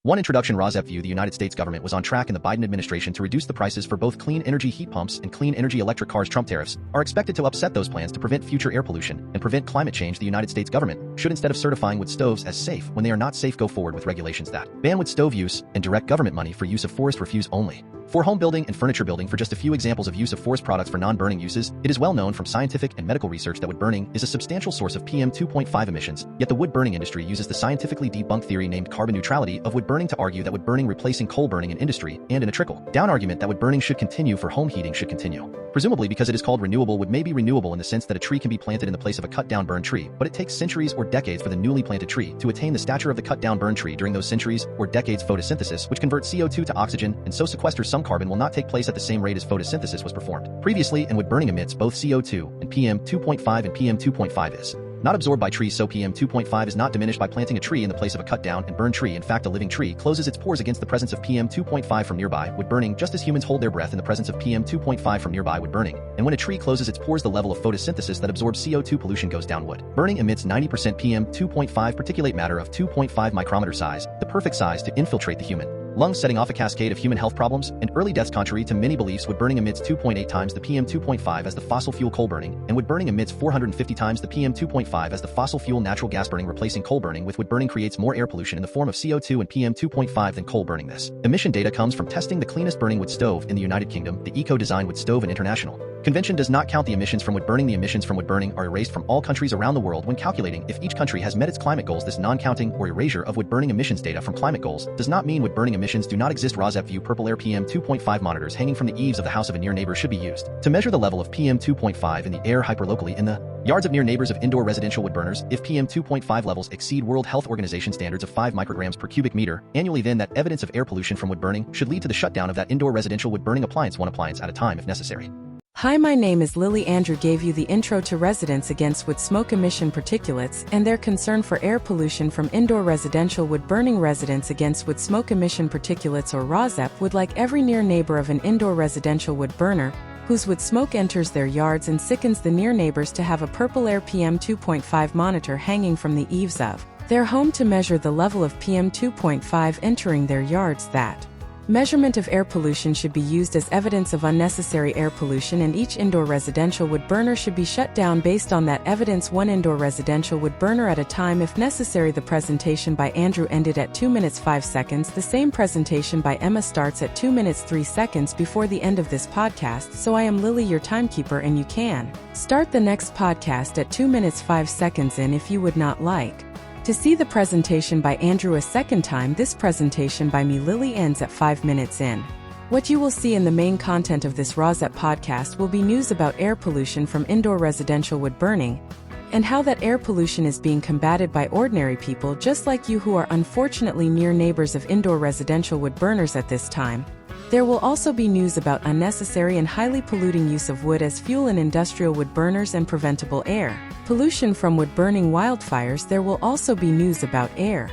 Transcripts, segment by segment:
One introduction RAWSEP view: the United States government was on track in the Biden administration to reduce the prices for both clean energy heat pumps and clean energy electric cars. Trump tariffs are expected to upset those plans to prevent future air pollution and prevent climate change. The United States government should, instead of certifying wood stoves as safe when they are not safe, go forward with regulations that ban wood stove use and direct government money for use of forest refuse only. For home building and furniture building, for just a few examples of use of forest products for non-burning uses, it is well known from scientific and medical research that wood burning is a substantial source of PM 2.5 emissions, yet the wood burning industry uses the scientifically debunked theory named carbon neutrality of wood burning to argue that wood burning replacing coal burning in industry, and in a trickle-down argument that wood burning should continue for home heating should continue. Presumably because it is called renewable, wood may be renewable in the sense that a tree can be planted in the place of a cut-down burned tree, but it takes centuries or decades for the newly planted tree to attain the stature of the cut-down burned tree. During those centuries or decades, photosynthesis, which converts CO2 to oxygen and so sequesters some carbon, will not take place at the same rate as photosynthesis was performed previously, and wood burning emits both CO2 and PM 2.5, and PM 2.5 is not absorbed by trees, so PM 2.5 is not diminished by planting a tree in the place of a cut-down and burned tree. In fact, a living tree closes its pores against the presence of PM 2.5 from nearby wood burning, just as humans hold their breath in the presence of PM 2.5 from nearby wood burning. And when a tree closes its pores, the level of photosynthesis that absorbs CO2 pollution goes down. Wood burning emits 90% PM 2.5 particulate matter of 2.5 micrometer size, the perfect size to infiltrate the human lungs, setting off a cascade of human health problems and early deaths. Contrary to many beliefs, wood burning emits 2.8 times the PM 2.5 as the fossil fuel coal burning, and wood burning emits 450 times the PM 2.5 as the fossil fuel natural gas burning. Replacing coal burning with wood burning creates more air pollution in the form of CO2 and PM 2.5 than coal burning. This emission data comes from testing the cleanest burning wood stove in the United Kingdom, the eco-design wood stove, and international convention does not count the emissions from wood burning. The emissions from wood burning are erased from all countries around the world when calculating if each country has met its climate goals. This non-counting or erasure of wood burning emissions data from climate goals does not mean wood burning emissions do not exist. RAWSEP view: purple air PM 2.5 monitors hanging from the eaves of the house of a near neighbor should be used to measure the level of PM 2.5 in the air hyperlocally in the yards of near neighbors of indoor residential wood burners. If PM 2.5 levels exceed World Health Organization standards of 5 micrograms per cubic meter annually, then that evidence of air pollution from wood burning should lead to the shutdown of that indoor residential wood burning appliance, one appliance at a time if necessary. Hi, my name is Lily. Andrew gave you the intro to Residents Against Wood Smoke Emission Particulates and their concern for air pollution from indoor residential wood burning. Residents Against Wood Smoke Emission Particulates, or RAWSEP, would like every near neighbor of an indoor residential wood burner whose wood smoke enters their yards and sickens the near neighbors to have a purple air PM 2.5 monitor hanging from the eaves of their home to measure the level of PM 2.5 entering their yards. That measurement of air pollution should be used as evidence of unnecessary air pollution, and each indoor residential wood burner should be shut down based on that evidence, one indoor residential wood burner at a time if necessary. The presentation by Andrew ended at 2 minutes 5 seconds. The same presentation by Emma starts at 2 minutes 3 seconds before the end of this podcast. So I am Lily, your timekeeper, and you can start the next podcast at 2 minutes 5 seconds in if you would not like to see the presentation by Andrew a second time. This presentation by me, Lily, ends at 5 minutes in. What you will see in the main content of this RAWSEP podcast will be news about air pollution from indoor residential wood burning and how that air pollution is being combated by ordinary people just like you who are unfortunately near neighbors of indoor residential wood burners at this time. There will also be news about unnecessary and highly polluting use of wood as fuel in industrial wood burners and preventable air pollution from wood burning wildfires. There will also be news about air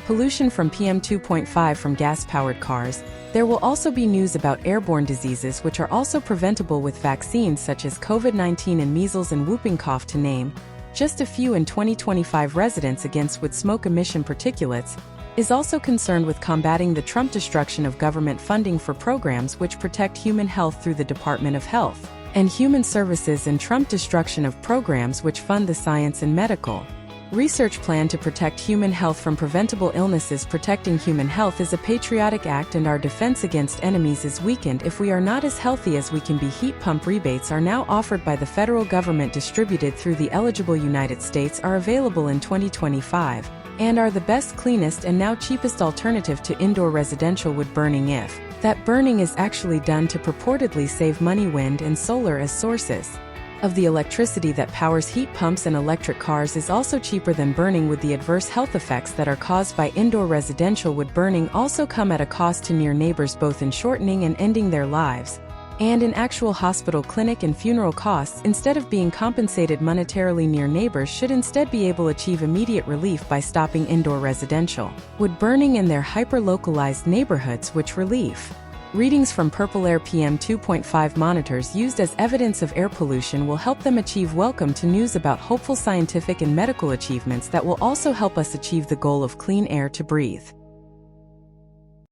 pollution from PM 2.5 from gas-powered cars. There will also be news about airborne diseases which are also preventable with vaccines such as COVID-19 and measles and whooping cough, to name just a few. In 2025, Residents Against Wood Smoke Emission Particulates is also concerned with combating the Trump destruction of government funding for programs which protect human health through the Department of Health and Human Services, and Trump destruction of programs which fund the science and medical research plan to protect human health from preventable illnesses. Protecting human health is a patriotic act, and our defense against enemies is weakened if we are not as healthy as we can be. Heat pump rebates are now offered by the federal government, distributed through the eligible United States, are available in 2025, and are the best, cleanest, and now cheapest alternative to indoor residential wood burning if that burning is actually done to purportedly save money. Wind and solar as sources of the electricity that powers heat pumps and electric cars is also cheaper than burning wood. The adverse health effects that are caused by indoor residential wood burning also come at a cost to near neighbors, both in shortening and ending their lives, and in actual hospital, clinic, and funeral costs. Instead of being compensated monetarily, near neighbors should instead be able to achieve immediate relief by stopping indoor residential wood burning in their hyper-localized neighborhoods, which relief readings from purple air PM 2.5 monitors used as evidence of air pollution will help them achieve. Welcome to news about hopeful scientific and medical achievements that will also help us achieve the goal of clean air to breathe.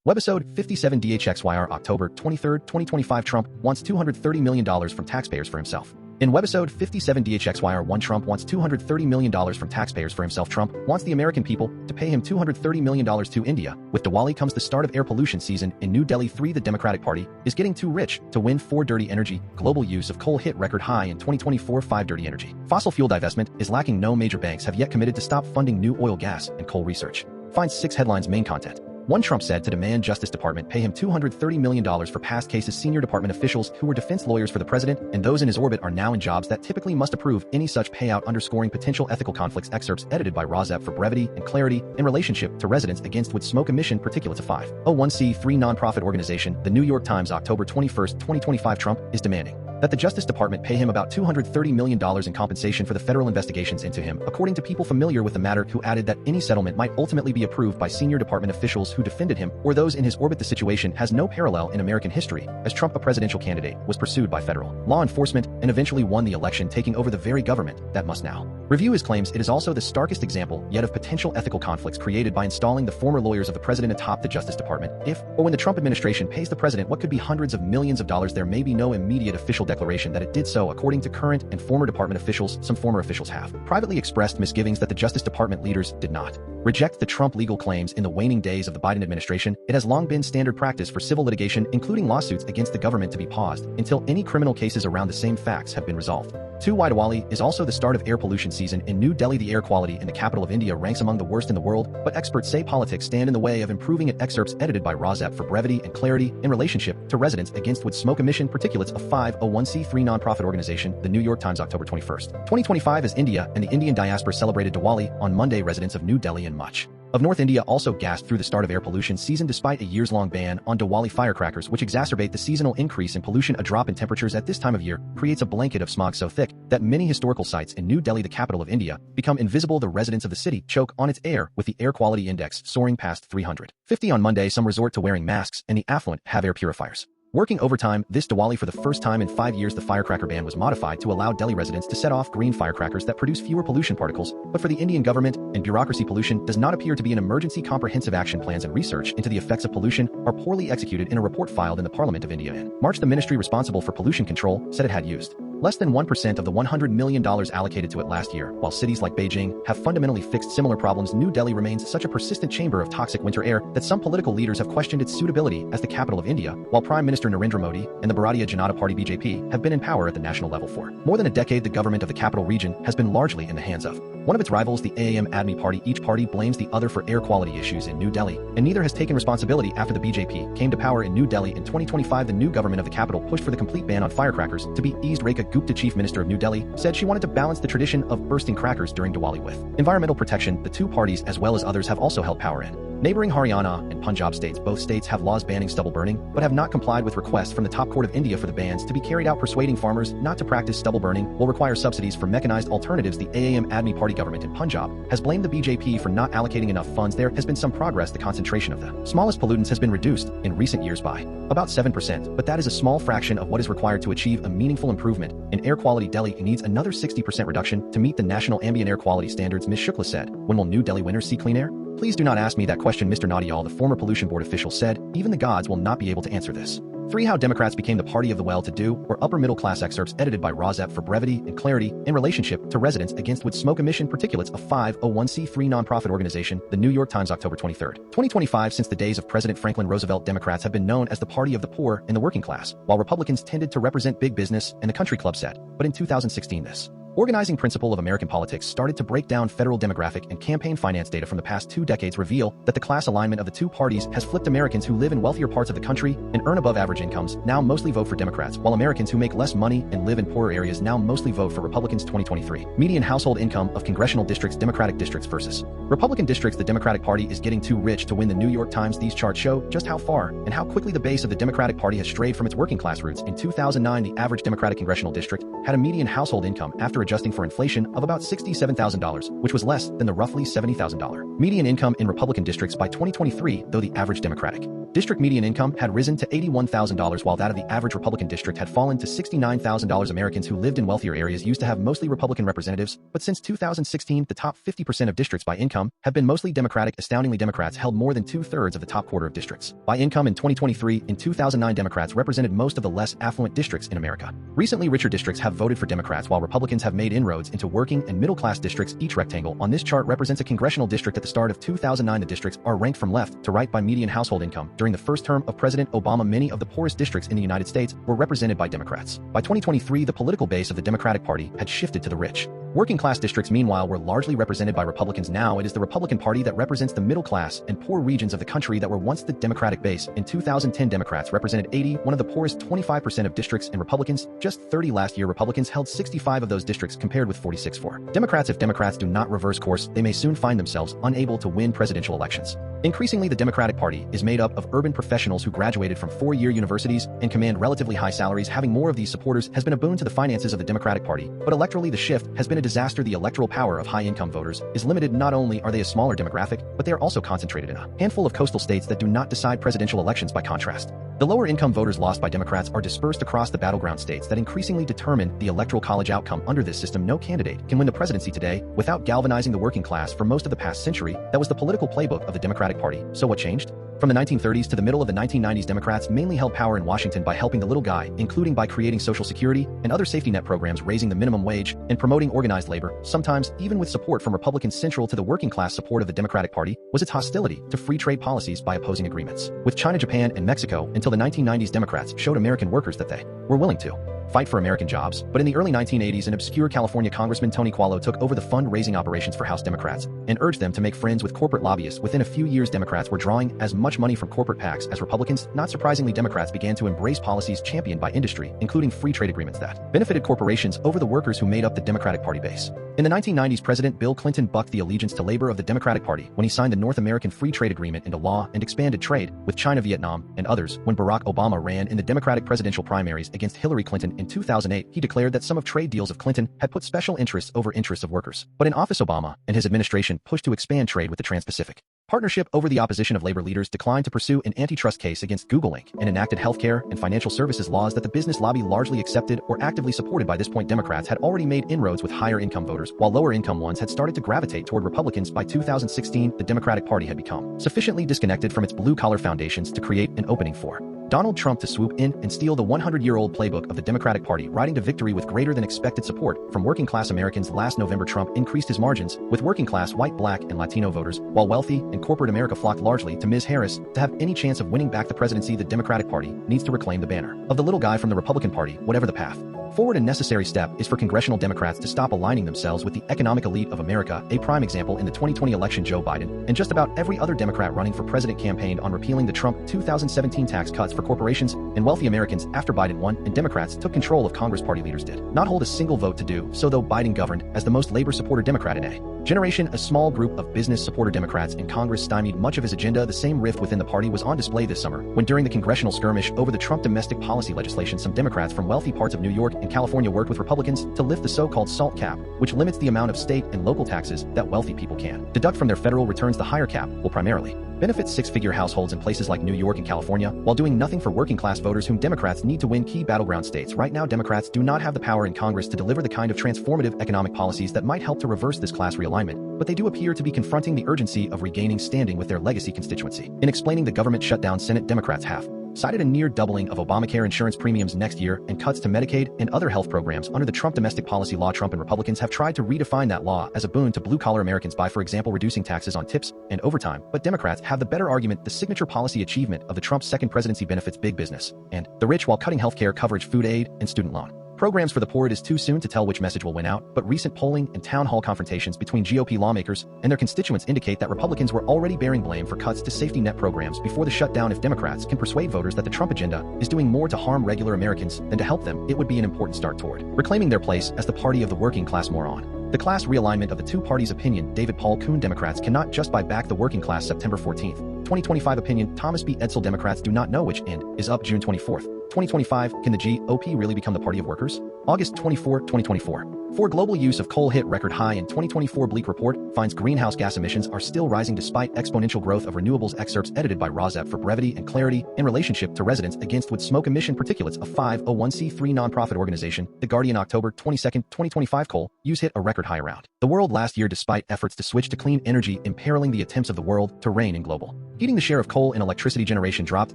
Webisode 57DHXYR October 23, 2025 Trump wants $230 million from taxpayers for himself. In Webisode 57DHXYR1 Trump wants $230 million from taxpayers for himself. Trump wants the American people to pay him $230 million to India. With Diwali comes the start of air pollution season in New Delhi. 3. The Democratic Party is getting too rich to win. 4. Dirty energy. Global use of coal hit record high in 2024. 5. Dirty energy. Fossil fuel divestment is lacking. No major banks have yet committed to stop funding new oil, gas, and coal research. Finds 6 headlines. Main content. 1. Trump said to demand Justice Department pay him $230 million for past cases. Senior department officials who were defense lawyers for the president and those in his orbit are now in jobs that typically must approve any such payout, underscoring potential ethical conflicts. Excerpts edited by RAWSEP for brevity and clarity in relationship to residents against would smoke emission particulates. 501c3 nonprofit organization. The New York Times, October 21, 2025. Trump is demanding that the Justice Department pay him about $230 million in compensation for the federal investigations into him, according to people familiar with the matter, who added that any settlement might ultimately be approved by senior department officials who defended him or those in his orbit. The situation has no parallel in American history, as Trump, a presidential candidate, was pursued by federal law enforcement and eventually won the election, taking over the very government that must now review his claims. It is also the starkest example yet of potential ethical conflicts created by installing the former lawyers of the president atop the Justice Department. If or when the Trump administration pays the president what could be hundreds of millions of dollars, there may be no immediate official declaration that it did so, according to current and former department officials. Some former officials have privately expressed misgivings that the Justice Department leaders did not reject the Trump legal claims in the waning days of the Biden administration. It has long been standard practice for civil litigation, including lawsuits against the government, to be paused until any criminal cases around the same facts have been resolved. 2. Diwali is also the start of air pollution season in New Delhi. The air quality in the capital of India ranks among the worst in the world, but experts say politics stand in the way of improving it. Excerpts edited by RAWSEP for brevity and clarity in relationship to residents against would smoke emission particulates. A 501c3 nonprofit organization. The New York Times, October 21, 2025. As India and the Indian diaspora celebrated Diwali on Monday, residents of New Delhi and much of North India also gasped through the start of air pollution season despite a years-long ban on Diwali firecrackers, which exacerbate the seasonal increase in pollution. A drop in temperatures at this time of year creates a blanket of smog so thick that many historical sites in New Delhi, the capital of India, become invisible. The residents of the city choke on its air, with the air quality index soaring past 350 on Monday. Some resort to wearing masks, and the affluent have air purifiers working overtime this Diwali. For the first time in 5 years, the firecracker ban was modified to allow Delhi residents to set off green firecrackers that produce fewer pollution particles. But for the Indian government and bureaucracy, pollution does not appear to be an emergency. Comprehensive action plans and research into the effects of pollution are poorly executed. In a report filed in the Parliament of India in March, the ministry responsible for pollution control said it had used less than 1% of the $100 million allocated to it last year. While cities like Beijing have fundamentally fixed similar problems, New Delhi remains such a persistent chamber of toxic winter air that some political leaders have questioned its suitability as the capital of India, while Prime Minister Narendra Modi and the Bharatiya Janata Party (BJP) have been in power at the national level for more than a decade. The government of the capital region has been largely in the hands of one of its rivals, the Aam Admi Party. Each party blames the other for air quality issues in New Delhi, and neither has taken responsibility after the BJP came to power in New Delhi in 2025. The new government of the capital pushed for the complete ban on firecrackers to be eased. Rekha Gupta, chief minister of New Delhi, said she wanted to balance the tradition of bursting crackers during Diwali with environmental protection. The two parties, as well as others, have also held power in neighboring Haryana and Punjab states. Both states have laws banning stubble burning, but have not complied with requests from the top court of India for the bans to be carried out. Persuading farmers not to practice stubble burning will require subsidies for mechanized alternatives. The Aam Admi Party government in Punjab has blamed the BJP for not allocating enough funds. There has been some progress. The concentration of the smallest pollutants has been reduced in recent years by about 7%, but that is a small fraction of what is required to achieve a meaningful improvement in air quality. Delhi needs another 60% reduction to meet the national ambient air quality standards. Ms. Shukla said. When will New Delhi winners see clean air? Please do not ask me that question, Mr. Nadial, the former pollution board official, said. Even the gods will not be able to answer this. 3. How Democrats became the party of the well-to-do or upper-middle-class. Excerpts edited by RAWSEP for brevity and clarity in relationship to residents against would smoke emission particulates. A 501c3 nonprofit organization. The New York Times, October 23, 2025. Since the days of President Franklin Roosevelt, Democrats have been known as the party of the poor and the working class, while Republicans tended to represent big business and the country club set. But in 2016, this organizing principle of American politics started to break down. Federal demographic and campaign finance data from the past 2 decades reveal that the class alignment of the two parties has flipped. Americans who live in wealthier parts of the country and earn above average incomes now mostly vote for Democrats, while Americans who make less money and live in poorer areas now mostly vote for Republicans. 2023 median household income of congressional districts. Democratic districts versus Republican districts. The Democratic Party is getting too rich to win. The New York Times. These charts show just how far and how quickly the base of the Democratic Party has strayed from its working class roots. In 2009, the average Democratic congressional district had a median household income, after adjusting for inflation, of about $67,000, which was less than the roughly $70,000 median income in Republican districts by 2023, though the average Democratic District median income had risen to $81,000 while that of the average Republican district had fallen to $69,000. Americans who lived in wealthier areas used to have mostly Republican representatives, but since 2016, the top 50% of districts by income have been mostly Democratic. Astoundingly, Democrats held more than two-thirds of the top quarter of districts. By income in 2023, in 2009, Democrats represented most of the less affluent districts in America. Recently, richer districts have voted for Democrats while Republicans have made inroads into working and middle-class districts. Each rectangle on this chart represents a congressional district. At the start of 2009, the districts are ranked from left to right by median household income. During the first term of President Obama, many of the poorest districts in the United States were represented by Democrats. By 2023, the political base of the Democratic Party had shifted to the rich. Working-class districts, meanwhile, were largely represented by Republicans. Now it is the Republican Party that represents the middle class and poor regions of the country that were once the Democratic base. In 2010, Democrats represented 81 of the poorest 25% of districts, and Republicans just 30 last year. Republicans held 65 of those districts compared with 46 for Democrats. If Democrats do not reverse course, they may soon find themselves unable to win presidential elections. Increasingly, the Democratic Party is made up of urban professionals who graduated from four-year universities and command relatively high salaries. Having more of these supporters has been a boon to the finances of the Democratic Party, but electorally the shift has been a disaster. The electoral power of high-income voters is limited. Not only are they a smaller demographic, but they are also concentrated in a handful of coastal states that do not decide presidential elections. By contrast, the lower-income voters lost by Democrats are dispersed across the battleground states that increasingly determine the electoral college outcome. Under this system, no candidate can win the presidency today without galvanizing the working class. For most of the past century, that was the political playbook of the Democratic Party. So what changed? From the 1930s to the middle of the 1990s, Democrats mainly held power in Washington by helping the little guy, including by creating Social Security and other safety net programs, raising the minimum wage, and promoting organized labor, sometimes even with support from Republicans. Central to the working class support of the Democratic Party was its hostility to free trade policies by opposing agreements with China, Japan, and Mexico. Until the 1990s, Democrats showed American workers that they were willing to fight for American jobs. But in the early 1980s, an obscure California Congressman, Tony Qualo, took over the fund-raising operations for House Democrats and urged them to make friends with corporate lobbyists. Within a few years, Democrats were drawing as much money from corporate PACs as Republicans. Not surprisingly, Democrats began to embrace policies championed by industry, including free trade agreements that benefited corporations over the workers who made up the Democratic Party base. In the 1990s, President Bill Clinton bucked the allegiance to labor of the Democratic Party when he signed the North American Free Trade Agreement into law and expanded trade with China, Vietnam, and others. When Barack Obama ran in the Democratic presidential primaries against Hillary Clinton in 2008, he declared that some of trade deals of Clinton had put special interests over interests of workers. But in office, Obama and his administration pushed to expand trade with the Trans-Pacific Partnership. Over the opposition of labor leaders declined to pursue an antitrust case against Google Inc. and enacted healthcare and financial services laws that the business lobby largely accepted or actively supported. By this point, Democrats had already made inroads with higher income voters, while lower income ones had started to gravitate toward Republicans. By 2016, the Democratic Party had become sufficiently disconnected from its blue-collar foundations to create an opening for Donald Trump to swoop in and steal the 100-year-old playbook of the Democratic Party, riding to victory with greater than expected support from working-class Americans. Last November, Trump increased his margins with working-class white, black, and Latino voters, while wealthy and corporate America flocked largely to Ms. Harris. To have any chance of winning back the presidency, the Democratic Party needs to reclaim the banner of the little guy from the Republican Party. Whatever the path forward, a necessary step is for congressional Democrats to stop aligning themselves with the economic elite of America. A prime example, in the 2020 election, Joe Biden and just about every other Democrat running for president campaigned on repealing the Trump 2017 tax cuts for corporations and wealthy Americans. After Biden won and Democrats took control of Congress, party leaders did not hold a single vote to do so, though Biden governed as the most labor-supporter Democrat in a generation. A small group of business-supporter Democrats in Congress stymied much of his agenda. The same rift within the party was on display this summer when, during the congressional skirmish over the Trump domestic policy legislation, some Democrats from wealthy parts of New York and California worked with Republicans to lift the so-called SALT cap, which limits the amount of state and local taxes that wealthy people can deduct from their federal returns. The higher cap will primarily benefit six-figure households in places like New York and California, while doing nothing for working-class voters whom Democrats need to win key battleground states. Right now, Democrats do not have the power in Congress to deliver the kind of transformative economic policies that might help to reverse this class realignment, but they do appear to be confronting the urgency of regaining standing with their legacy constituency. In explaining the government shutdown, Senate Democrats have cited a near doubling of Obamacare insurance premiums next year and cuts to Medicaid and other health programs under the Trump domestic policy law. Trump and Republicans have tried to redefine that law as a boon to blue-collar Americans by, for example, reducing taxes on tips and overtime. But Democrats have the better argument. The signature policy achievement of the Trump second presidency benefits big business and the rich while cutting healthcare coverage, food aid, and student loan programs for the poor. It is too soon to tell which message will win out, but recent polling and town hall confrontations between GOP lawmakers and their constituents indicate that Republicans were already bearing blame for cuts to safety net programs before the shutdown. If Democrats can persuade voters that the Trump agenda is doing more to harm regular Americans than to help them, it would be an important start toward reclaiming their place as the party of the working class. More on the class realignment of the two parties. Opinion, David Paul Kuhn. Democrats cannot just buy back the working class. September 14th, 2025. Opinion, Thomas B. Edsel. Democrats do not know which end is up. June 24th, 2025. Can the GOP really become the party of workers? August 24, 2024. For global use of coal hit record high in 2024. Bleak report finds greenhouse gas emissions are still rising despite exponential growth of renewables. Excerpts edited by RAWSEP for brevity and clarity in relationship to residents against wood smoke emission particulates. A 501c3 nonprofit organization, The Guardian, October 22, 2025. Coal use hit a record high around the world last year despite efforts to switch to clean energy imperiling the attempts of the world to rein in global heating. The share of coal in electricity generation dropped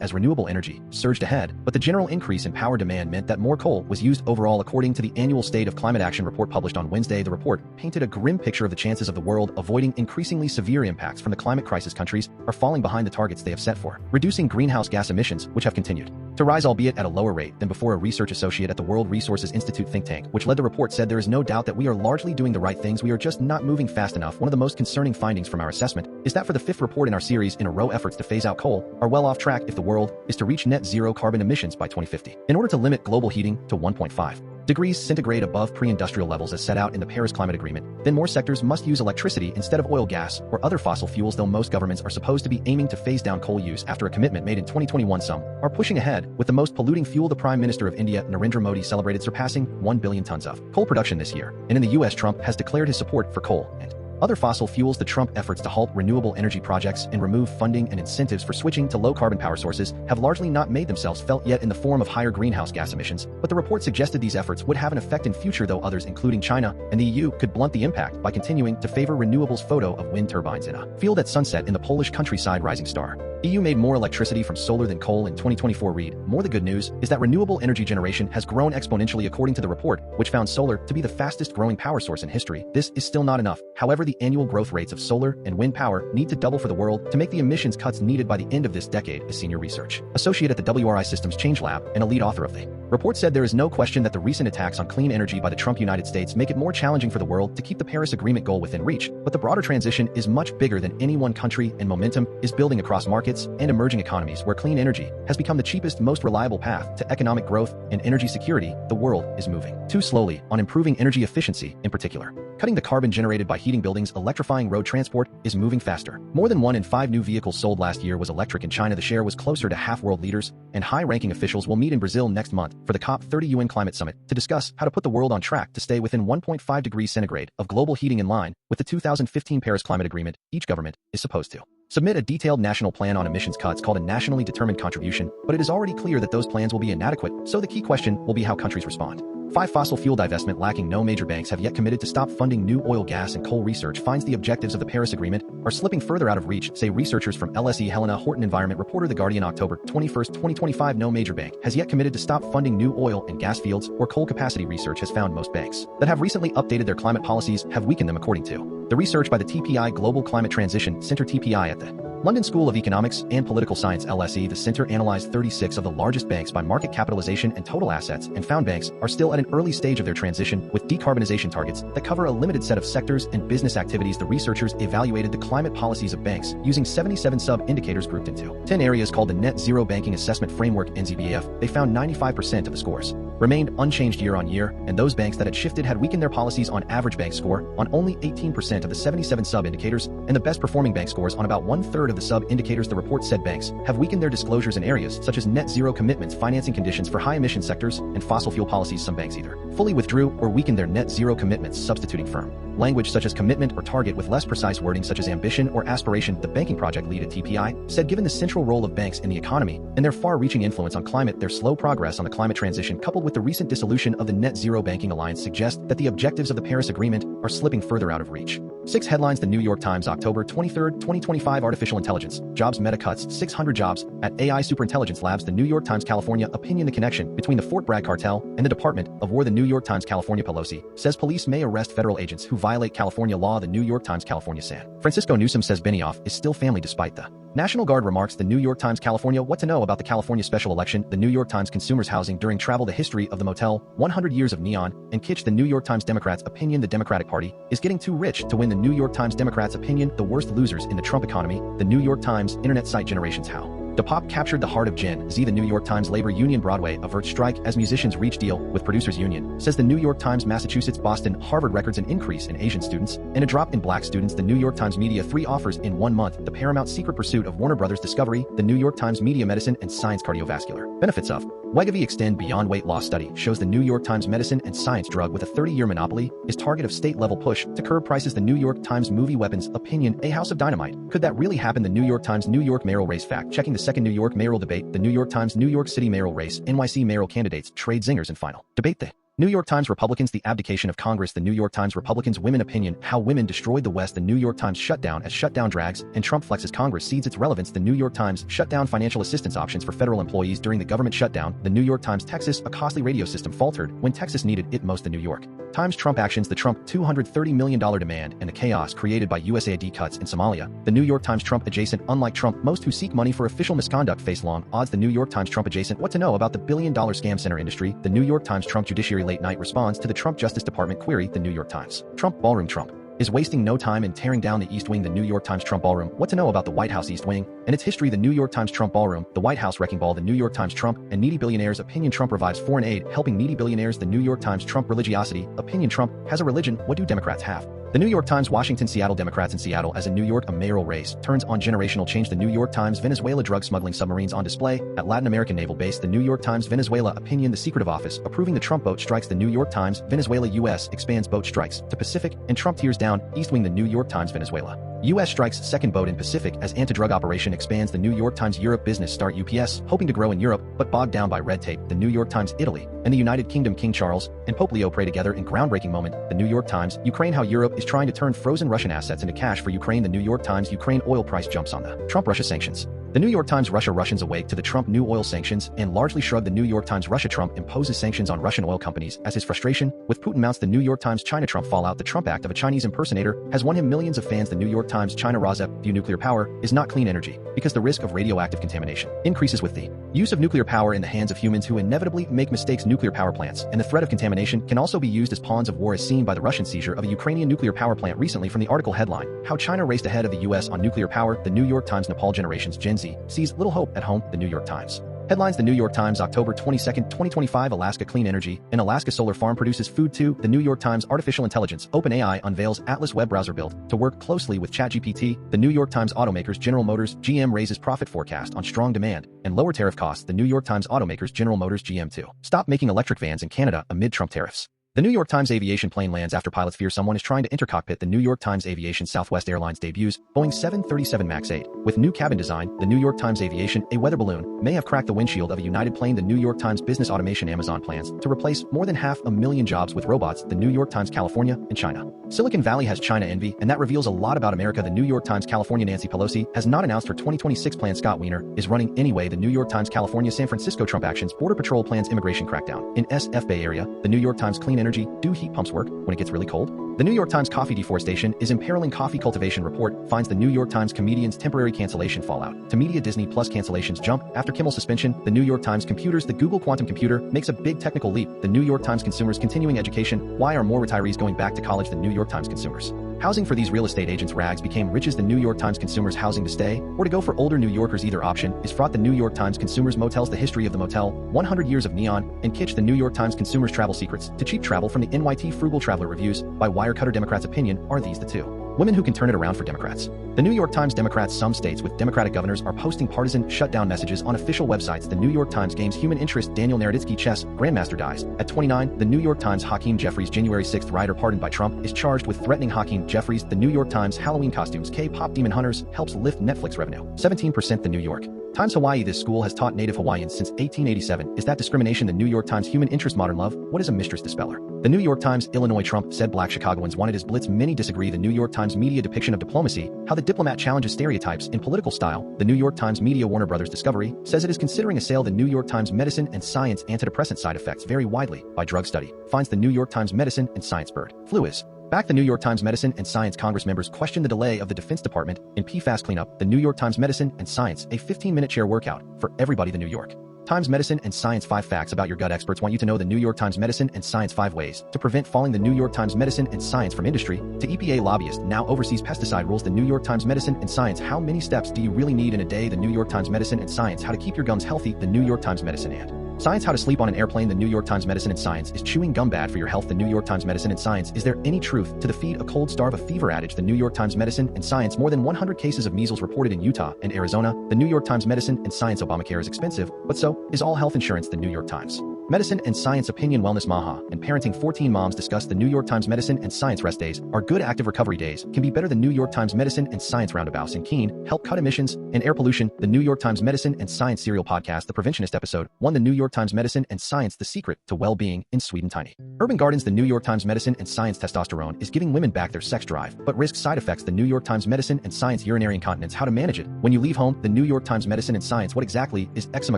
as renewable energy surged ahead, but the general increase in power demand meant that more coal was used overall. According to the annual State of Climate Action report published on Wednesday, the report painted a grim picture of the chances of the world avoiding increasingly severe impacts from the climate crisis. Countries are falling behind the targets they have set for reducing greenhouse gas emissions, which have continued to rise, albeit at a lower rate than before. A research associate at the World Resources Institute think tank, which led the report, said there is no doubt that we are largely doing the right things. We are just not moving fast enough. One of the most concerning findings from our assessment is that for the fifth report in our series in a row, efforts to phase out coal are well off track if the world is to reach net zero carbon emissions by 2050. In order to limit global heating to 1.5 degrees centigrade above pre-industrial levels as set out in the Paris Climate Agreement, then more sectors must use electricity instead of oil, gas, or other fossil fuels. Though most governments are supposed to be aiming to phase down coal use after a commitment made in 2021, some are pushing ahead with the most polluting fuel. The Prime Minister of India, Narendra Modi, celebrated surpassing 1 billion tons of coal production this year. And in the US, Trump has declared his support for coal and other fossil fuels. The Trump efforts to halt renewable energy projects and remove funding and incentives for switching to low-carbon power sources have largely not made themselves felt yet in the form of higher greenhouse gas emissions, but the report suggested these efforts would have an effect in future, though others, including China and the EU, could blunt the impact by continuing to favor renewables. Photo of wind turbines in a field at sunset in the Polish countryside. Rising star. EU made more electricity from solar than coal in 2024. Read more. The good news is that renewable energy generation has grown exponentially according to the report, which found solar to be the fastest growing power source in history. This is still not enough. However, the annual growth rates of solar and wind power need to double for the world to make the emissions cuts needed by the end of this decade. A senior research associate at the WRI Systems Change Lab and a lead author of the report said there is no question that the recent attacks on clean energy by the Trump United States make it more challenging for the world to keep the Paris Agreement goal within reach, but the broader transition is much bigger than any one country, and momentum is building across markets and emerging economies where clean energy has become the cheapest, most reliable path to economic growth and energy security. The world is moving too slowly on improving energy efficiency, in particular cutting the carbon generated by heating buildings. Electrifying road transport is moving faster. More than 1 in 5 new vehicles sold last year was electric. In China, the share was closer to half. World leaders and high-ranking officials will meet in Brazil next month for the COP30 UN Climate Summit to discuss how to put the world on track to stay within 1.5 degrees centigrade of global heating, in line with the 2015 Paris Climate Agreement. Each government is supposed to submit a detailed national plan on emissions cuts called a nationally determined contribution, but it is already clear that those plans will be inadequate, so the key question will be how countries respond. 5. Fossil fuel divestment lacking. No major banks have yet committed to stop funding new oil, gas, and coal research. Finds the objectives of the Paris Agreement are slipping further out of reach, say researchers from LSE. Helena Horton, environment reporter, The Guardian, October 21, 2025. No major bank has yet committed to stop funding new oil and gas fields or coal capacity. Research has found most banks that have recently updated their climate policies have weakened them, according to the research by the TPI Global Climate Transition Center TPI at the London School of Economics and Political Science LSE. The center analyzed 36 of the largest banks by market capitalization and total assets and found banks are still at an early stage of their transition with decarbonization targets that cover a limited set of sectors and business activities. The researchers evaluated the climate policies of banks using 77 sub-indicators grouped into 10 areas called the Net Zero Banking Assessment Framework (NZBAF). They found 95% of the scores remained unchanged year on year, and those banks that had shifted had weakened their policies on average bank score on only 18% of the 77 sub-indicators, and the best performing bank scores on about 1/3 of the sub-indicators. The report said banks have weakened their disclosures in areas such as net zero commitments, financing conditions for high-emission sectors, and fossil fuel policies. Some banks either fully withdrew or weakened their net zero commitments, substituting firm language such as commitment or target with less precise wording such as ambition or aspiration. The banking project lead at TPI said given the central role of banks in the economy and their far-reaching influence on climate, their slow progress on the climate transition coupled with the recent dissolution of the Net Zero Banking Alliance suggest that the objectives of the Paris Agreement are slipping further out of reach. 6 headlines. The New York Times, October 23, 2025. Artificial intelligence. Jobs. Meta cuts 600 jobs at AI superintelligence labs. The New York Times, California. Opinion. The connection between the Fort Bragg cartel and the Department of War. The New York Times, California. Pelosi says police may arrest federal agents who violate California law. The New York Times, California. San Francisco. Newsom says Benioff is still family despite the National Guard remarks. The New York Times, California. What to know about the California special election. The New York Times, consumers housing during travel. The history of the motel, 100 years of neon and kitsch. The New York Times, Democrats opinion. The Democratic Party is getting too rich to win. The New York Times, Democrats opinion. The worst losers in the Trump economy. The New York Times, internet site generations how Dept captured the heart of Gen Z. The New York Times labor union Broadway averts strike as musicians reach deal with producers union, says the New York Times. Massachusetts, Boston, Harvard records an increase in Asian students and a drop in black students. The New York Times media 3 offers in 1 month. The Paramount secret pursuit of Warner Brothers Discovery. The New York Times media medicine and science cardiovascular benefits of Wegovy extend beyond weight loss. Study shows the New York Times medicine and science drug with a 30-year monopoly is target of state-level push to curb prices. The New York Times movie Weapons Opinion, a house of dynamite. Could that really happen? The New York Times New York mayoral race fact checking. The second New York mayoral debate. The New York Times New York City mayoral race. NYC mayoral candidates trade zingers in final debate. The New York Times Republicans the abdication of Congress. The New York Times Republicans women opinion how women destroyed the West. The New York Times shutdown as shutdown drags and Trump flexes Congress cedes its relevance. The New York Times shutdown financial assistance options for federal employees during the government shutdown. The New York Times Texas a costly radio system faltered when Texas needed it most. The New York Times Trump actions. The Trump $230 million demand and the chaos created by USAID cuts in Somalia. The New York Times Trump adjacent unlike Trump most who seek money for official misconduct face long odds. The New York Times Trump adjacent what to know about the billion-dollar scam center industry. The New York Times Trump judiciary late night responds to the Trump Justice Department query. The New York Times Trump ballroom. Trump is wasting no time in tearing down the East Wing. The New York Times Trump ballroom what to know about the White House East Wing and its history. The New York Times Trump ballroom, the White House wrecking ball. The New York Times Trump and needy billionaires opinion. Trump revives foreign aid helping needy billionaires. The New York Times Trump religiosity opinion. Trump has a religion. What do Democrats have? The New York Times Washington Seattle Democrats in Seattle as in New York a mayoral race turns on generational change. The New York Times Venezuela drug smuggling submarines on display at Latin American naval base. The New York Times Venezuela opinion the secret of office approving the Trump boat strikes. The New York Times Venezuela U.S. expands boat strikes to Pacific and Trump tears down East Wing. The New York Times Venezuela U.S. strikes second boat in Pacific as anti-drug operation expands. The New York Times Europe business start UPS hoping to grow in Europe but bogged down by red tape. The New York Times Italy and the United Kingdom King Charles and Pope Leo pray together in groundbreaking moment. The New York Times Ukraine how Europe is trying to turn frozen Russian assets into cash for Ukraine. The New York Times Ukraine oil price jumps on the Trump-Russia sanctions. The New York Times Russians awake to the Trump new oil sanctions and largely shrug. The New York Times Russia Trump imposes sanctions on Russian oil companies as his frustration with Putin mounts. The New York Times China Trump fallout. The Trump act of a Chinese impersonator has won him millions of fans. The New York Times China RAWSEP view nuclear power is not clean energy because the risk of radioactive contamination increases with the use of nuclear power in the hands of humans who inevitably make mistakes. Nuclear power plants and the threat of contamination can also be used as pawns of war as seen by the Russian seizure of a Ukrainian nuclear power plant recently. From the article headline how China raced ahead of the U.S. on nuclear power. The New York Times Nepal generations Gen Z sees little hope at home. The New York Times headlines. The New York Times October 22, 2025 Alaska clean energy. An Alaska solar farm produces food too. The New York Times artificial intelligence OpenAI unveils Atlas web browser build to work closely with ChatGPT. The New York Times automakers General Motors GM raises profit forecast on strong demand and lower tariff costs. The New York Times automakers General Motors GM to stop making electric vans in Canada amid Trump tariffs. The New York Times aviation plane lands after pilots fear someone is trying to enter cockpit. The New York Times aviation Southwest Airlines debuts Boeing 737 MAX 8 with new cabin design. The New York Times aviation a weather balloon may have cracked the windshield of a United plane. The New York Times business automation Amazon plans to replace more than 500,000 jobs with robots. The New York Times California and China Silicon Valley has China envy and that reveals a lot about America. The New York Times California Nancy Pelosi has not announced her 2026 plan. Scott Wiener is running anyway. The New York Times California San Francisco Trump actions Border Patrol plans immigration crackdown in SF Bay Area. The New York Times clean energy do heat pumps work when it gets really cold? The New York Times coffee deforestation is imperiling coffee cultivation report finds the New York Times comedians temporary cancellation fallout to media Disney Plus cancellations jump after Kimmel suspension. The New York Times computers the Google quantum computer makes a big technical leap. The New York Times consumers continuing education why are more retirees going back to college? The New York Times consumers housing for these real estate agents rags became riches. The New York Times consumers housing to stay or to go for older New Yorkers either option is fraught. The New York Times consumers motels the history of the motel 100 years of neon and kitsch. The New York Times consumers travel secrets to cheap travel from the NYT frugal traveler reviews by Wirecutter. Democrats opinion are these the two women who can turn it around for Democrats? The New York Times Democrats some states with Democratic governors are posting partisan shutdown messages on official websites. The New York Times games human interest Daniel Naroditsky chess grandmaster dies at 29. The New York Times Hakeem Jeffries January 6th rider pardoned by Trump is charged with threatening Hakeem Jeffries. The New York Times Halloween costumes K-pop demon hunters helps lift Netflix revenue 17%. The New York Times Hawaii this school has taught native Hawaiians since 1887. Is that discrimination? The New York Times human interest modern love what is a mistress dispeller? The New York Times Illinois Trump said black Chicagoans wanted his blitz. Many disagree. The New York Times media depiction of diplomacy how the diplomat challenges stereotypes in political style. The New York Times media Warner Brothers Discovery says it is considering a sale. The New York Times medicine and science antidepressant side effects vary widely by drug study finds the New York Times medicine and science bird flu is back. The New York Times medicine and science Congress members question the delay of the Defense Department in PFAS cleanup. The New York Times medicine and science a 15-minute chair workout for everybody. The New York Times Medicine and Science 5 Facts About Your Gut. Experts want you to know the New York Times Medicine and Science 5 Ways to Prevent Falling. The New York Times Medicine and Science from Industry to EPA Lobbyist now oversees pesticide rules. The New York Times Medicine and Science. How many steps do you really need in a day? The New York Times Medicine and Science. How to keep your gums healthy. The New York Times Medicine and Science. How to sleep on an airplane. The New York Times Medicine and Science. Is chewing gum bad for your health? The New York Times Medicine and Science. Is there any truth to the feed a cold, starve a fever adage? The New York Times Medicine and Science. More than 100 cases of measles reported in Utah and Arizona. The New York Times Medicine and Science. Obamacare is expensive, but so is all health insurance. The New York Times Medicine and Science. Opinion. Wellness. Maha and parenting. 14 moms discuss. The New York Times Medicine and Science. Rest days are good. Active recovery days can be better. The New York Times Medicine and Science. Roundabouts and Keen help cut emissions and air pollution. The New York Times Medicine and Science serial podcast. The Preventionist. Episode 1. The New York Times Medicine and Science. The secret to well-being in Sweden. Tiny urban gardens. The New York Times Medicine and Science. Testosterone is giving women back their sex drive, but risks side effects. The New York Times Medicine and Science. Urinary incontinence. How to manage it when you leave home. The New York Times Medicine and Science. What exactly is eczema?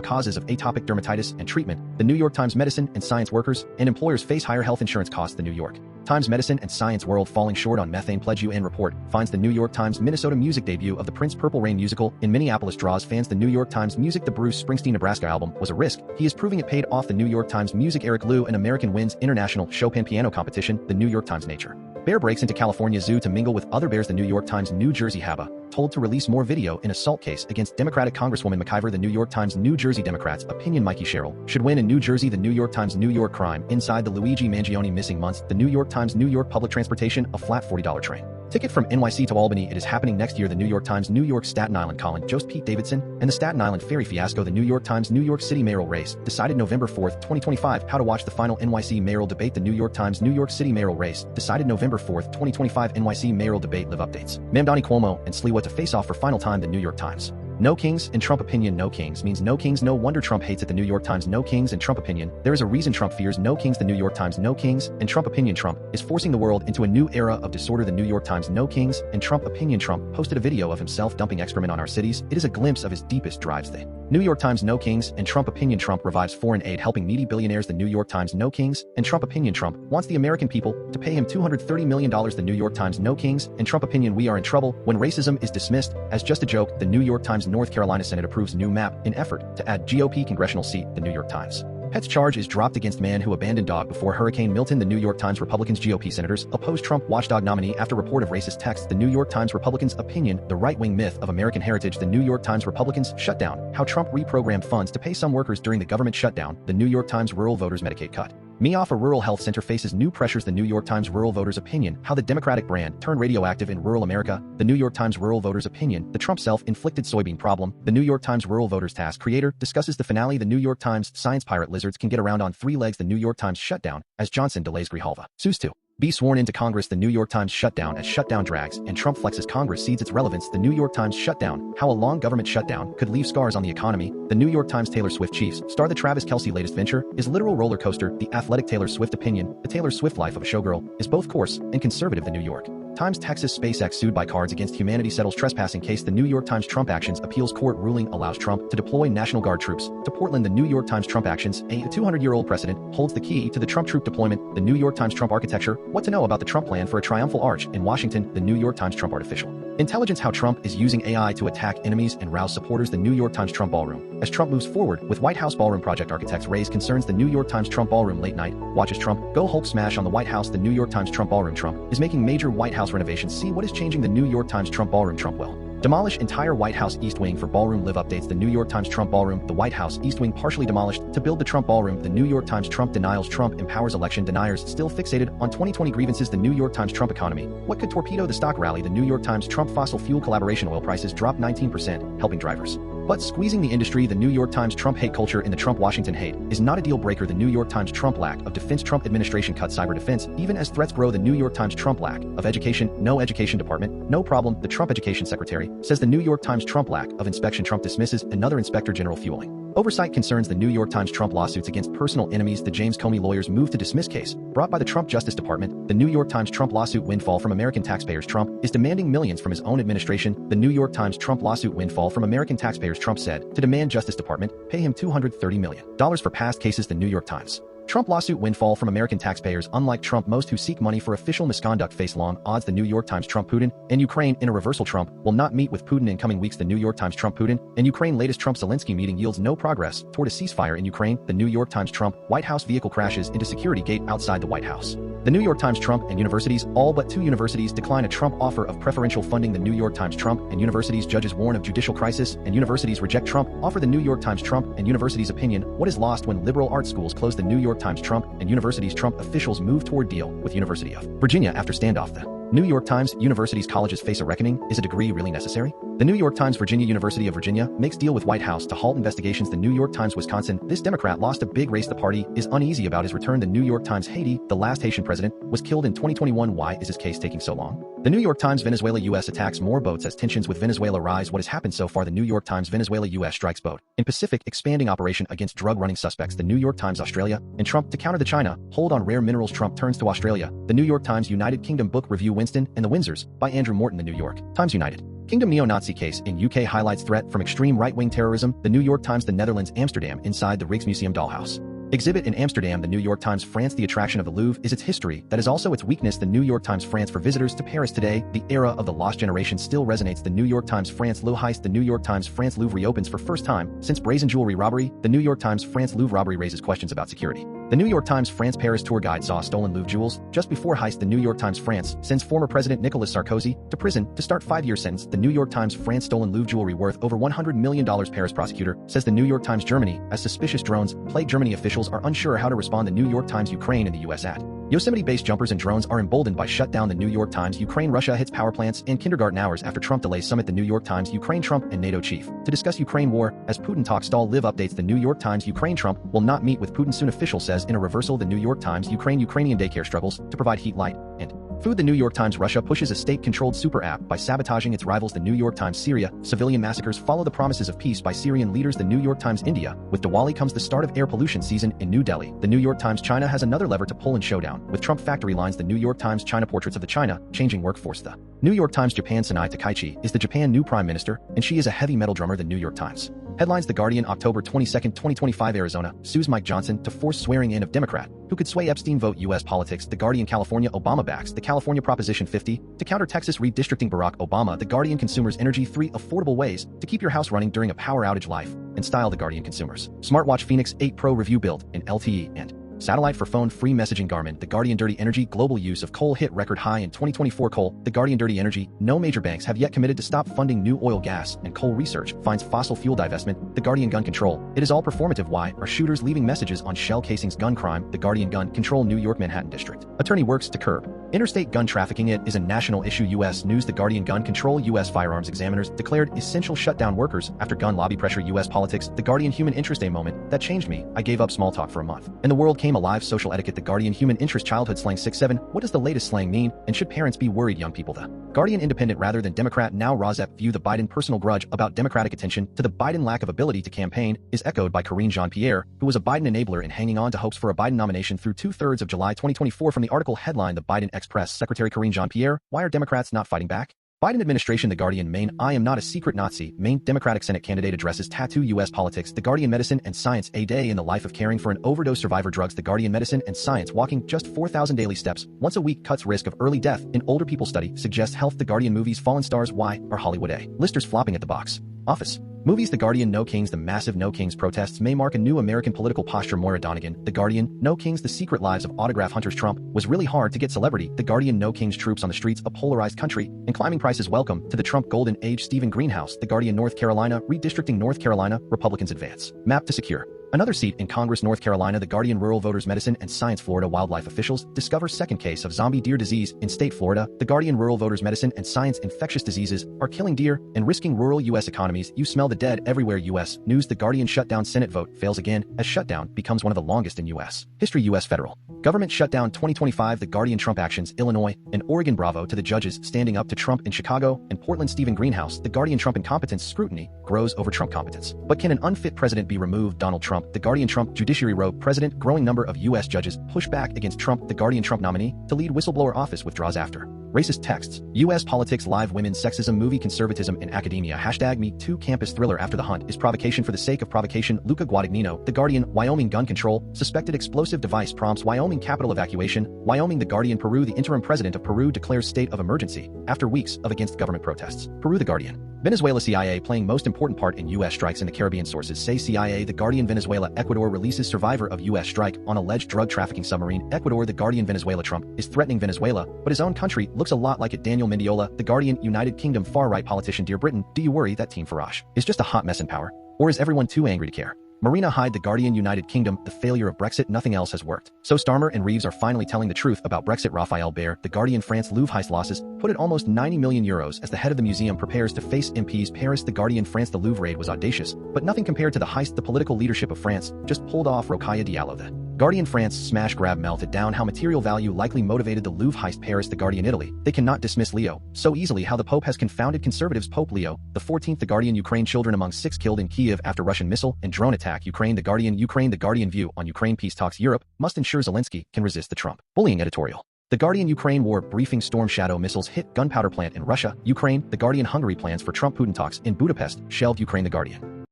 Causes of atopic dermatitis and treatment. The New York Times Medicine and Science. Workers and employers face higher health insurance costs. The New York Times Medicine and Science. World falling short on methane pledge. UN report finds. The New York Times Minnesota music debut of the Prince Purple Rain musical in Minneapolis draws fans. The New York Times Music. The Bruce Springsteen Nebraska album was a risk. He is proving it paid off. The New York Times Music. Eric Liu. An American wins international Chopin piano competition. The New York Times Nature. Bear breaks into California zoo to mingle with other bears. The New York Times. New Jersey Haba told to release more video in assault case against Democratic Congresswoman McIver. The New York Times. New Jersey Democrats opinion. Mikey Sherrill should win in New Jersey. The New York Times. New York crime inside the Luigi Mangione missing months. The New York Times. New York public transportation a flat $40 train ticket from NYC to Albany. It is happening next year. The New York Times. New York Staten Island Colin Jost Pete Davidson and the Staten Island ferry fiasco. The New York Times. New York City mayoral race decided November 4th, 2025. How to watch the final NYC mayoral debate. The New York Times. New York City mayoral race decided November 4th, 2025. NYC mayoral debate live updates. Mamdani Cuomo and Sliwa to face off for final time. The New York Times. No kings in Trump opinion. No kings means no kings. No wonder Trump hates it. The New York Times. No kings in Trump opinion. There is a reason Trump fears no kings. The New York Times. No kings in Trump opinion. Trump is forcing the world into a new era of disorder. The New York Times. No kings in Trump opinion. Trump posted a video of himself dumping excrement on our cities. It is a glimpse of his deepest drives. The New York Times. No kings in Trump opinion. Trump revives foreign aid helping needy billionaires. The New York Times. No kings in Trump opinion. Trump wants the American people to pay him $230 million. The New York Times. No kings in Trump opinion. We are in trouble when racism is dismissed as just a joke. The New York Times. North Carolina Senate approves new map in effort to add GOP congressional seat. The New York Times. Pets charge is dropped against man who abandoned dog before Hurricane Milton. The New York Times. Republicans GOP senators oppose Trump watchdog nominee after report of racist text. The New York Times. Republicans opinion the right-wing myth of American heritage. The New York Times. Republicans shutdown how Trump reprogrammed funds to pay some workers during the government shutdown. The New York Times. Rural voters Medicaid cut. Me off a rural health center faces new pressures. The New York Times. Rural voters opinion how the Democratic brand turned radioactive in rural America. The New York Times. Rural voters opinion the Trump self-inflicted soybean problem. The New York Times. Rural voters task creator discusses the finale. The New York Times. Science pirate lizards can get around on 3 legs. The New York Times. Shutdown as Johnson delays Grijalva sues to be sworn into Congress. The New York Times. Shutdown as shutdown drags and Trump flexes Congress cedes its relevance. The New York Times. Shutdown how a long government shutdown could leave scars on the economy. The New York Times. Taylor Swift Chiefs star. The Travis Kelce latest venture is literal roller coaster. The athletic Taylor Swift opinion the Taylor Swift life of a showgirl is both coarse and conservative. The New York Times. Texas SpaceX sued by Cards Against Humanity settles trespassing case. The New York Times. Trump actions appeals court ruling allows Trump to deploy National Guard troops to Portland. The New York Times. Trump actions a 200-year-old precedent holds the key to the Trump troop deployment. The New York Times. Trump architecture what to know about the Trump plan for a triumphal arch in Washington. The New York Times. Trump artificial intelligence how Trump is using AI to attack enemies and rouse supporters. The New York Times. Trump ballroom as Trump moves forward with White House ballroom project architects raise concerns. The New York Times. Trump ballroom late night watches Trump go Hulk smash on the White House. The New York Times. Trump ballroom Trump is making major White House renovations. See what is changing. The New York Times. Trump ballroom Trump will demolish entire White House East Wing for ballroom live updates. The New York Times. Trump ballroom the White House East Wing partially demolished to build the Trump ballroom. The New York Times. Trump denials. Trump empowers election deniers still fixated on 2020 grievances. The New York Times. Trump economy what could torpedo the stock rally. The New York Times. Trump fossil fuel collaboration oil prices drop 19% helping drivers but squeezing the industry. The New York Times. Trump hate culture in the Trump Washington hate is not a deal breaker. The New York Times. Trump lack of defense. Trump administration cuts cyber defense even as threats grow. The New York Times. Trump lack of education no education department no problem. The Trump education secretary says. The New York Times. Trump lack of inspection. Trump dismisses another inspector general fueling oversight concerns. The New York Times. Trump lawsuits against personal enemies. The James Comey lawyers move to dismiss case brought by the Trump Justice Department. The New York Times. Trump lawsuit windfall from American taxpayers. Trump is demanding millions from his own administration. The New York Times. Trump lawsuit windfall from American taxpayers. Trump said to demand Justice Department pay him $230 million for past cases. The New York Times. Trump lawsuit windfall from American taxpayers. Unlike Trump, most who seek money for official misconduct face long odds. The New York Times. Trump Putin and Ukraine in a reversal. Trump will not meet with Putin in coming weeks. The New York Times. Trump Putin and Ukraine latest Trump-Zelensky meeting yields no progress toward a ceasefire in Ukraine. The New York Times. Trump White House vehicle crashes into security gate outside the White House. The New York Times. Trump and universities. All but 2 universities decline a Trump offer of preferential funding. The New York Times. Trump and universities. Judges warn of judicial crisis and universities reject Trump offer. The New York Times. Trump and universities opinion. What is lost when liberal art schools close? The New York Times. Trump and universities. Trump officials move toward deal with University of Virginia after standoff. The New York Times. Universities colleges face a reckoning. Is a degree really necessary? The New York Times. Virginia University of Virginia makes deal with White House to halt investigations. The New York Times. Wisconsin. This Democrat lost a big race. The party is uneasy about his return. The New York Times. Haiti. The last Haitian president was killed in 2021. Why is his case taking so long? The New York Times. Venezuela. U.S. attacks more boats as tensions with Venezuela rise. What has happened so far? The New York Times. Venezuela. U.S. strikes boat in Pacific expanding operation against drug running suspects. The New York Times. Australia and Trump to counter the China hold on rare minerals. Trump turns to Australia. The New York Times. United Kingdom book review. Winston and the Windsors by Andrew Morton. The New York Times. United Kingdom neo-Nazi case in UK highlights threat from extreme right-wing terrorism. The New York Times. The Netherlands. Amsterdam inside the Rijksmuseum dollhouse exhibit in Amsterdam. The New York Times. France. The attraction of the Louvre is its history. That is also its weakness. The New York Times. France. For visitors to Paris today, the era of the lost generation still resonates. The New York Times. France. Louvre heist. The New York Times. France. Louvre reopens for first time since brazen jewelry robbery. The New York Times. France. Louvre robbery raises questions about security. The New York Times. France. Paris tour guide saw stolen Louvre jewels just before heist. The New York Times. France sends former President Nicolas Sarkozy to prison to start 5-year sentence. The New York Times. France. Stolen Louvre jewelry worth over $100 million. Paris prosecutor says. The New York Times. Germany as suspicious drones plague Germany. Officials are unsure how to respond. The New York Times. Ukraine and the U.S. at Yosemite-based jumpers and drones are emboldened by shutdown. The New York Times. Ukraine. Russia hits power plants and kindergarten hours after Trump delays summit. The New York Times. Ukraine. Trump and NATO chief to discuss Ukraine war as Putin talks stall. Live updates. The New York Times. Ukraine. Trump will not meet with Putin soon. Official says in a reversal. The New York Times. Ukraine. Ukrainian daycare struggles to provide heat, light, and food. The New York Times. Russia pushes a state-controlled super app by sabotaging its rivals. The New York Times. Syria. Civilian massacres follow the promises of peace by Syrian leaders. The New York Times. India. With Diwali comes the start of air pollution season in New Delhi. The New York Times. China has another lever to pull in showdown with Trump factory lines. The New York Times. China portraits of the China changing workforce. The New York Times. Japan. Sanai Takaichi is the Japan new prime minister, and she is a heavy metal drummer. The New York Times. Headlines. The Guardian. October 22, 2025. Arizona sues Mike Johnson to force swearing in of Democrat who could sway Epstein vote. U.S. politics. The Guardian. California. Obama backs the California Proposition 50 to counter Texas redistricting. Barack Obama. The Guardian. Consumers. Energy. 3 affordable ways to keep your house running during a power outage. Life and style. The Guardian. Consumers. Smartwatch. Phoenix 8 Pro review build in LTE and satellite for phone free messaging. Garmin. The Guardian. Dirty energy. Global use of coal hit record high in 2024. Coal. The Guardian. Dirty energy. No major banks have yet committed to stop funding new oil, gas, and coal research. Finds fossil fuel divestment. The Guardian. Gun control. It is all performative. Why are shooters leaving messages on shell casings? Gun crime. The Guardian. Gun control. New York Manhattan District Attorney works to curb interstate gun trafficking. It is a national issue. U.S. News. The Guardian. Gun control. U.S. firearms examiners declared essential shutdown workers after gun lobby pressure. U.S. politics. The Guardian. Human interest. A moment that changed me. I gave up small talk for a month and the world came alive. Social etiquette. The Guardian. Human interest. Childhood slang. 6-7. What does the latest slang mean, and should parents be worried? Young people. The Guardian. Independent rather than Democrat. Now RAWSEP view the Biden personal grudge about Democratic attention to the Biden lack of ability to campaign is echoed by Karine Jean-Pierre, who was a Biden enabler in hanging on to hopes for a Biden nomination through 2/3 of July 2024. From the article headline. The Biden ex-press secretary Karine Jean-Pierre. Why are Democrats not fighting back? Biden administration. The Guardian. Maine. I am not a secret Nazi. Maine Democratic Senate candidate addresses tattoo. U.S. politics. The Guardian. Medicine and science. A day in the life of caring for an overdose survivor. Drugs. The Guardian. Medicine and science. Walking just 4,000 daily steps once a week cuts risk of early death in older people. Study suggests health. The Guardian. Movies. Fallen stars. Why are Hollywood A-listers flopping at the box office? Movies. The Guardian. No Kings. The massive No Kings protests may mark a new American political posture. Moira Donegan. The Guardian. No Kings. The secret lives of autograph hunters. Trump was really hard to get celebrity. The Guardian. No Kings. Troops on the streets. A polarized country and climbing prices. Welcome to the Trump golden age. Stephen Greenhouse. The Guardian. North Carolina. Redistricting. North Carolina. Republicans advance map to secure another seat in Congress. North Carolina. The Guardian. Rural voters. Medicine and science. Florida. Wildlife officials discover second case of zombie deer disease in state. Florida. The Guardian. Rural voters. Medicine and science. Infectious diseases are killing deer and risking rural U.S. economies. You smell the dead everywhere. U.S. News. The Guardian. Shutdown. Senate vote fails again as shutdown becomes one of the longest in U.S. history. U.S. federal government shutdown 2025. The Guardian. Trump actions. Illinois and Oregon. Bravo to the judges standing up to Trump in Chicago and Portland. Stephen Greenhouse. The Guardian. Trump incompetence. Scrutiny grows over Trump competence. But can an unfit president be removed? Donald Trump. The Guardian. Trump judiciary rogue president. Growing number of U.S. judges push back against Trump. The Guardian. Trump nominee to lead whistleblower office withdraws after racist texts, U.S. politics live women's sexism movie conservatism in academia #MeToo campus thriller after the hunt is provocation for the sake of provocation Luca Guadagnino, The Guardian, Wyoming gun control, suspected explosive device prompts Wyoming Capitol evacuation, Wyoming The Guardian Peru the interim president of Peru declares state of emergency, after weeks of against government protests, Peru The Guardian. Venezuela CIA playing most important part in U.S. strikes in the Caribbean sources say CIA The Guardian Venezuela Ecuador releases survivor of U.S. strike on alleged drug trafficking submarine Ecuador The Guardian Venezuela Trump is threatening Venezuela, but his own country looks a lot like it Daniel Mendiola The Guardian United Kingdom far-right politician Dear Britain, do you worry that Team Farage is just a hot mess in power? Or is everyone too angry to care? Marina Hyde The Guardian United Kingdom the failure of Brexit nothing else has worked. So Starmer and Reeves are finally telling the truth about Brexit Raphael Baer The Guardian France Louvre heist losses put at almost 90 million euros as the head of the museum prepares to face MPs Paris The Guardian France The Louvre raid was audacious, but nothing compared to the heist the political leadership of France just pulled off Rokhaya Diallo The Guardian France smash grab melted down how material value likely motivated the Louvre heist Paris The Guardian Italy they cannot dismiss Leo so easily how the Pope has confounded conservatives Pope Leo the 14th The Guardian Ukraine children among 6 killed in Kiev after Russian missile and drone attack Ukraine The Guardian view on Ukraine peace talks Europe must ensure Zelensky can resist the Trump bullying editorial. The Guardian Ukraine war briefing Storm Shadow missiles hit gunpowder plant in Russia, Ukraine. The Guardian Hungary plans for Trump-Putin talks in Budapest shelved Ukraine The Guardian.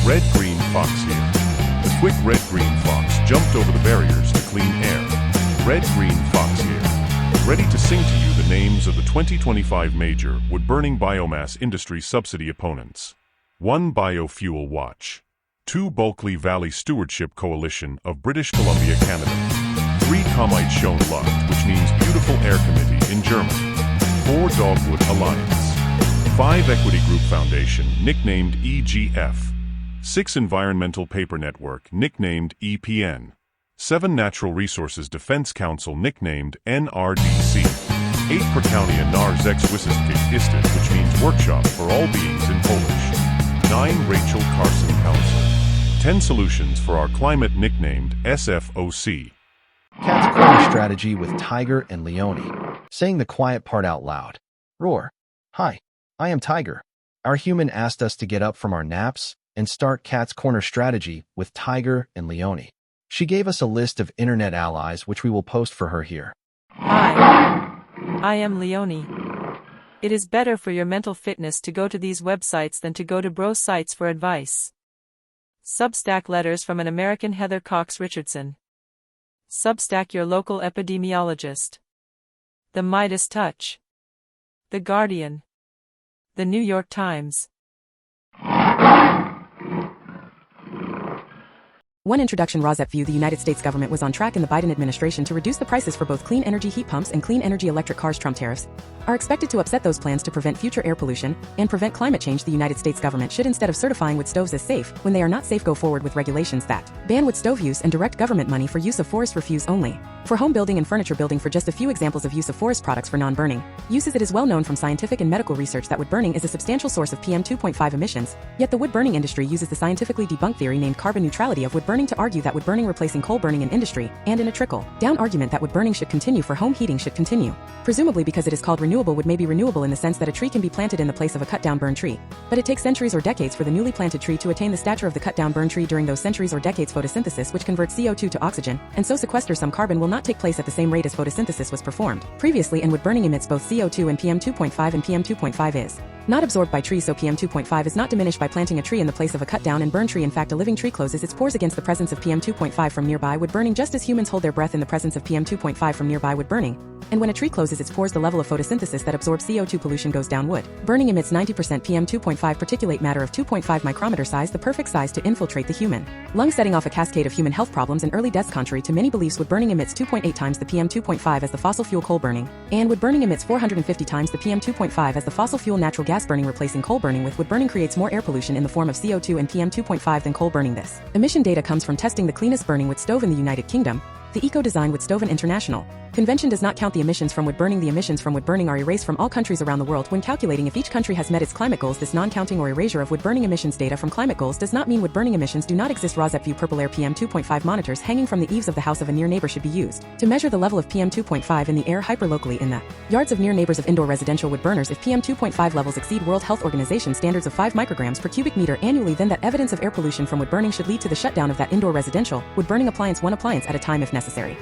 Red Green Fox here. The quick red-green fox jumped over the barriers to clean air. Red Green Fox here. Ready to sing to you the names of the 2025 major wood-burning biomass industry subsidy opponents. 1 Biofuel Watch. 2 Bulkley Valley Stewardship Coalition of British Columbia, Canada. 3 Comite Schoen Luft, which means Beautiful Air Committee in German. 4 Dogwood Alliance. 5 Equity Group Foundation, nicknamed EGF. 6 Environmental Paper Network, nicknamed EPN. 7 Natural Resources Defense Council, nicknamed NRDC. 8 Prakaunia Narzeks Wysystkik Istet, which means Workshop for All Beings in Polish. 9 Rachel Carson Council. 10 Solutions for Our Climate, nicknamed SFOC. Cat's corner strategy with Tiger and Leone. Saying the quiet part out loud. Roar. Hi, I am Tiger. Our human asked us to get up from our naps and start Cat's Corner strategy with Tiger and Leone. She gave us a list of internet allies which we will post for her here. Hi, I am Leone. It is better for your mental fitness to go to these websites than to go to bro sites for advice. Substack letters from an American Heather Cox Richardson. Substack your local epidemiologist. The Midas Touch. The Guardian. The New York Times. One introduction RAWSEP view the United States government was on track in the Biden administration to reduce the prices for both clean energy heat pumps and clean energy electric cars. Trump tariffs are expected to upset those plans to prevent future air pollution and prevent climate change. The United States government should, instead of certifying wood stoves as safe when they are not safe, go forward with regulations that ban wood stove use and direct government money for use of forest refuse only. For home building and furniture building, for just a few examples of use of forest products for non-burning uses, it is well known from scientific and medical research that wood burning is a substantial source of PM 2.5 emissions, yet the wood burning industry uses the scientifically debunked theory named carbon neutrality of wood burning to argue that wood burning replacing coal burning in industry, and in a trickle-down argument that wood burning should continue for home heating should continue. Presumably because it is called renewable, wood may be renewable in the sense that a tree can be planted in the place of a cut-down burned tree. But it takes centuries or decades for the newly planted tree to attain the stature of the cut-down burned tree. During those centuries or decades, photosynthesis, which converts CO2 to oxygen, and so sequesters some carbon, will not take place at the same rate as photosynthesis was performed previously, and wood burning emits both CO2 and PM 2.5, and PM 2.5 is not absorbed by trees, so PM 2.5 is not diminished by planting a tree in the place of a cut-down and burned tree. In fact, a living tree closes its pores against the presence of PM 2.5 from nearby wood burning, just as humans hold their breath in the presence of PM 2.5 from nearby wood burning. And when a tree closes its pores, the level of photosynthesis that absorbs CO2 pollution goes down. Wood burning emits 90% PM 2.5 particulate matter of 2.5 micrometer size, the perfect size to infiltrate the human lung, setting off a cascade of human health problems and early deaths. Contrary to many beliefs, wood burning emits 2.8 times the PM 2.5 as the fossil fuel coal burning, and wood burning emits 450 times the PM 2.5 as the fossil fuel natural gas burning. Replacing coal burning with wood burning creates more air pollution in the form of CO2 and PM 2.5 than coal burning. This emission data comes from testing the cleanest burning wood stove in the United Kingdom. The Eco-Design Wood Stove and International Convention does not count the emissions from wood burning. The emissions from wood burning are erased from all countries around the world when calculating if each country has met its climate goals. This non-counting or erasure of wood burning emissions data from climate goals does not mean wood burning emissions do not exist. RAWSEP view purple air PM 2.5 monitors hanging from the eaves of the house of a near neighbor should be used to measure the level of PM 2.5 in the air hyperlocally in the yards of near neighbors of indoor residential wood burners. If PM 2.5 levels exceed World Health Organization standards of 5 micrograms per cubic meter annually, then that evidence of air pollution from wood burning should lead to the shutdown of that indoor residential wood burning appliance, one appliance at a time if necessary.